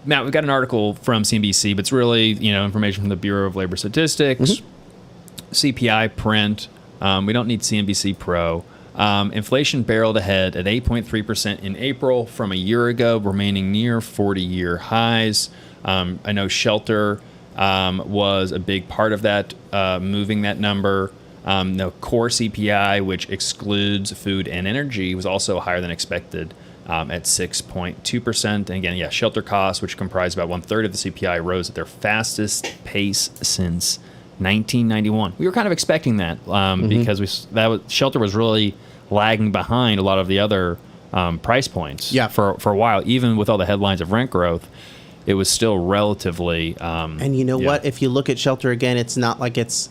Matt, we've got an article from CNBC, but it's really, information from the Bureau of Labor Statistics, CPI print. We don't need CNBC Pro. Inflation barreled ahead at 8.3% in April from a year ago, remaining near 40-year highs. I know shelter was a big part of that, moving that number. The core CPI, which excludes food and energy, was also higher than expected at 6.2%. And again, shelter costs, which comprise about 1/3 of the CPI, rose at their fastest pace since 1991. We were kind of expecting that because shelter was really lagging behind a lot of the other price points for a while. Even with all the headlines of rent growth, it was still relatively. And you know what? If you look at shelter again, it's not like it's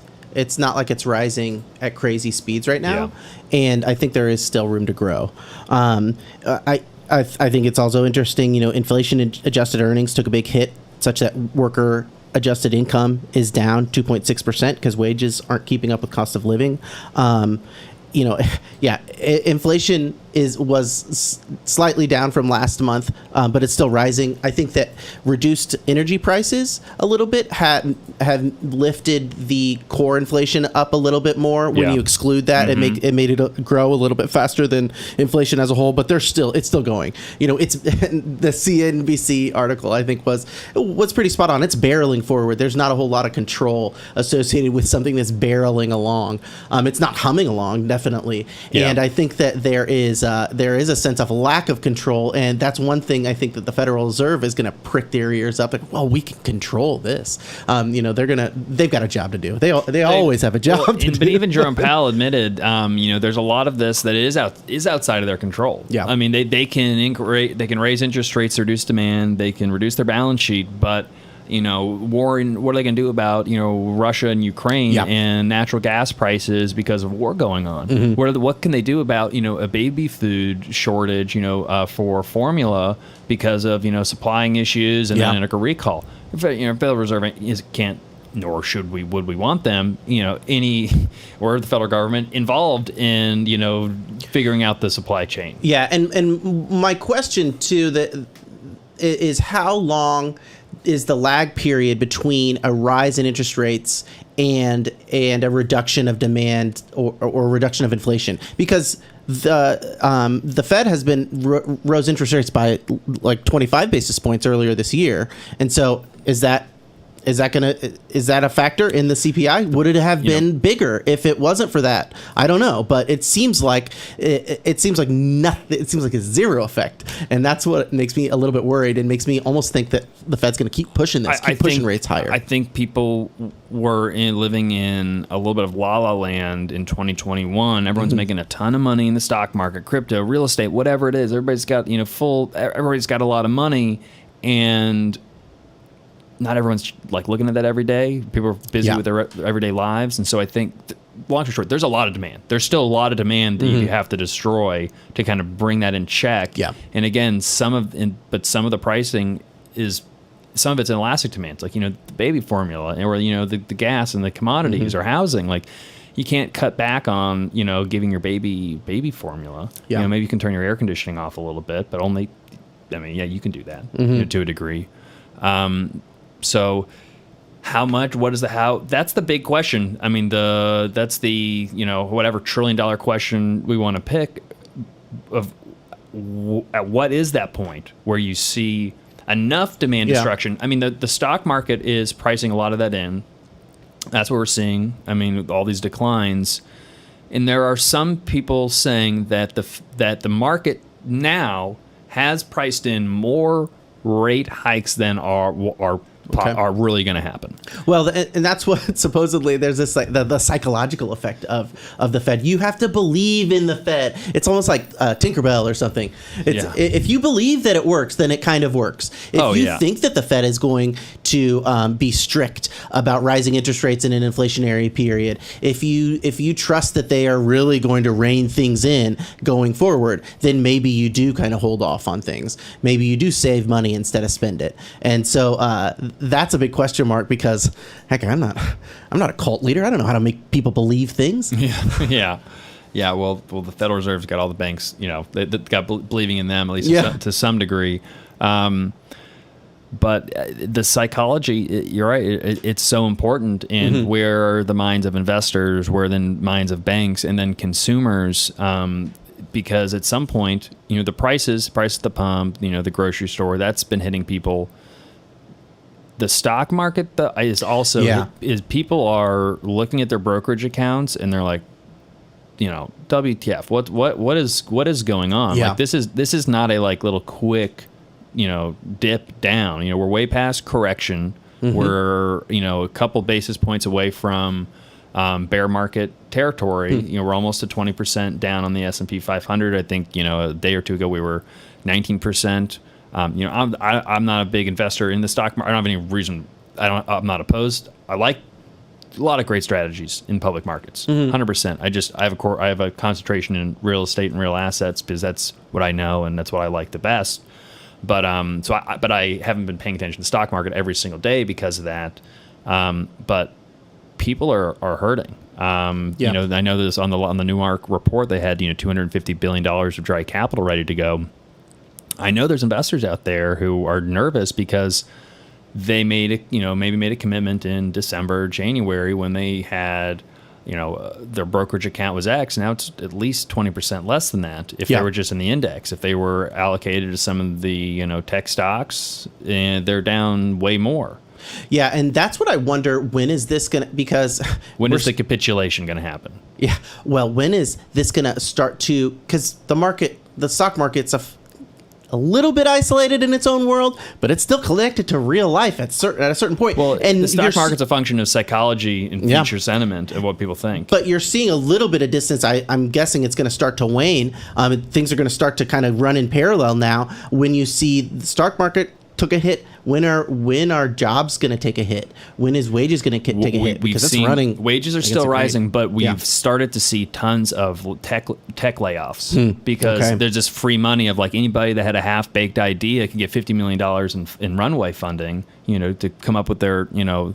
rising at crazy speeds right now, and I think there is still room to grow. I think it's also interesting. Inflation adjusted earnings took a big hit, such that worker adjusted income is down 2.6% because wages aren't keeping up with cost of living. Inflation was slightly down from last month, but it's still rising. I think that reduced energy prices a little bit have lifted the core inflation up a little bit more. When you exclude that, it made it grow a little bit faster than inflation as a whole. But it's still going. It's the CNBC article I think was pretty spot on. It's barreling forward. There's not a whole lot of control associated with something that's barreling along. It's not humming along, definitely. And I think that there is a sense of lack of control, and that's one thing I think that the Federal Reserve is going to prick their ears up. Like, well, we can control this. They've got a job to do. They always have a job to do. But even Jerome Powell admitted, there's a lot of this that is outside of their control. Yeah. I mean, they can raise interest rates, reduce demand, they can reduce their balance sheet, but war, what are they going to do about, Russia and Ukraine and natural gas prices because of war going on? What can they do about, a baby food shortage, for formula because of, supplying issues and then a recall? Federal Reserve can't, nor would we want them, or the federal government involved in, figuring out the supply chain. Yeah. And my question too, is how long is the lag period between a rise in interest rates and a reduction of demand or reduction of inflation? Because the Fed has been rose interest rates by like 25 basis points earlier this year, and so is that a factor in the CPI? Would it have been bigger if it wasn't for that? I don't know, but it seems like nothing. It seems like a zero effect, and that's what makes me a little bit worried and makes me almost think that the Fed's going to keep pushing this, pushing rates higher. I think people were living in a little bit of la-la land in 2021. Everyone's making a ton of money in the stock market, crypto, real estate, whatever it is. Everybody's got everybody's got a lot of money, and not everyone's like looking at that every day. People are busy with their everyday lives. And so I think, long story short, there's a lot of demand. There's still a lot of demand that you have to destroy to kind of bring that in check. Yeah. And again, some of the pricing is, some of it's inelastic demand. Like, the baby formula or, the gas and the commodities or housing. Like, you can't cut back on, giving your baby formula. Yeah. Maybe you can turn your air conditioning off a little bit, but only, you can do that to a degree. So how much, what is the how? That's the big question. I mean, that's the, whatever $1 trillion question we want to pick of at what is that point where you see enough demand destruction? I mean, the stock market is pricing a lot of that in. That's what we're seeing. I mean, with all these declines. And there are some people saying that the market now has priced in more rate hikes than are really going to happen. Well, and that's what supposedly there's this like the psychological effect of the Fed. You have to believe in the Fed. It's almost like Tinkerbell or something. If you believe that it works, then it kind of works. If you think that the Fed is going to be strict about rising interest rates in an inflationary period, if you trust that they are really going to rein things in going forward, then maybe you do kind of hold off on things. Maybe you do save money instead of spend it. And so that's a big question mark because, heck, I'm not a cult leader. I don't know how to make people believe things. Yeah. Well, the Federal Reserve's got all the banks, they got believing in them at least to some degree. But the psychology, you're right, it's so important in where are the minds of investors, where are the minds of banks, and then consumers, because at some point, the price at the pump, the grocery store, that's been hitting people. The stock market is also, is people are looking at their brokerage accounts and they're like, WTF, what is going on? Yeah. Like this is not a like little quick, dip down. We're way past correction. We're, a couple basis points away from bear market territory. We're almost to 20% down on the S&P 500. I think, a day or two ago we were 19%. I'm not a big investor in the stock market. I don't have any reason. I'm not opposed. I like a lot of great strategies in public markets. 100%. I have a concentration in real estate and real assets because that's what I know and that's what I like the best. But I haven't been paying attention to the stock market every single day because of that. But people are hurting. I know this on the Newmark report. They had $250 billion of dry capital ready to go. I know there's investors out there who are nervous because they made a commitment in December, January when they had, their brokerage account was X. Now it's at least 20% less than that if they were just in the index. If they were allocated to some of the, tech stocks, they're down way more. Yeah, and that's what I wonder, when is this going to, because... When is the capitulation going to happen? Yeah, well, when is this going to start to, because the stock market's a little bit isolated in its own world, but it's still connected to real life at a certain point. Well, and the stock market's a function of psychology and future sentiment of what people think. But you're seeing a little bit of distance. I'm guessing it's going to start to wane. Things are going to start to kind of run in parallel now. When you see the stock market took a hit, when are jobs going to take a hit? When is wages going to take a hit? Because it's running. Wages are still rising, but we've started to see tons of tech layoffs because there's just free money of like anybody that had a half-baked idea can get $50 million in runway funding, to come up with their,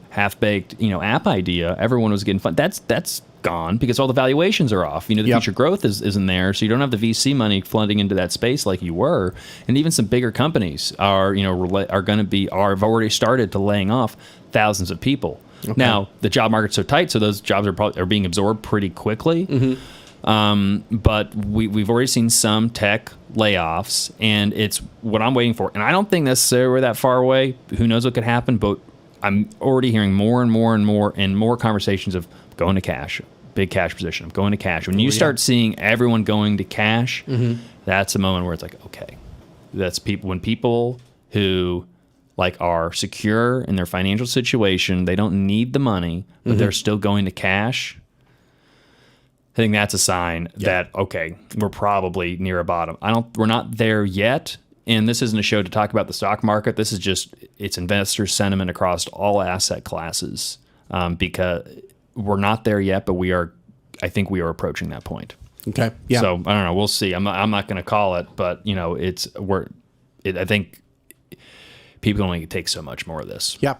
half-baked, app idea. Everyone was getting that's gone because all the valuations are off. The future growth isn't there, so you don't have the VC money flooding into that space like you were. And even some bigger companies are have already started to laying off thousands of people. Okay. Now the job market's so tight, so those jobs are being absorbed pretty quickly. But we've already seen some tech layoffs, and it's what I'm waiting for. And I don't think necessarily we're that far away. Who knows what could happen? But I'm already hearing more and more conversations of going to cash, big cash position. I'm going to cash. When you start seeing everyone going to cash, that's a moment where it's like, okay, that's people. When people who like are secure in their financial situation, they don't need the money, but they're still going to cash. I think that's a sign that, okay, we're probably near a bottom. We're not there yet. And this isn't a show to talk about the stock market. This is it's investor sentiment across all asset classes, because we're not there yet, but I think we are approaching that point. Okay. Yeah. So I don't know. We'll see. I'm not going to call it, but I think people can only take so much more of this. Yeah.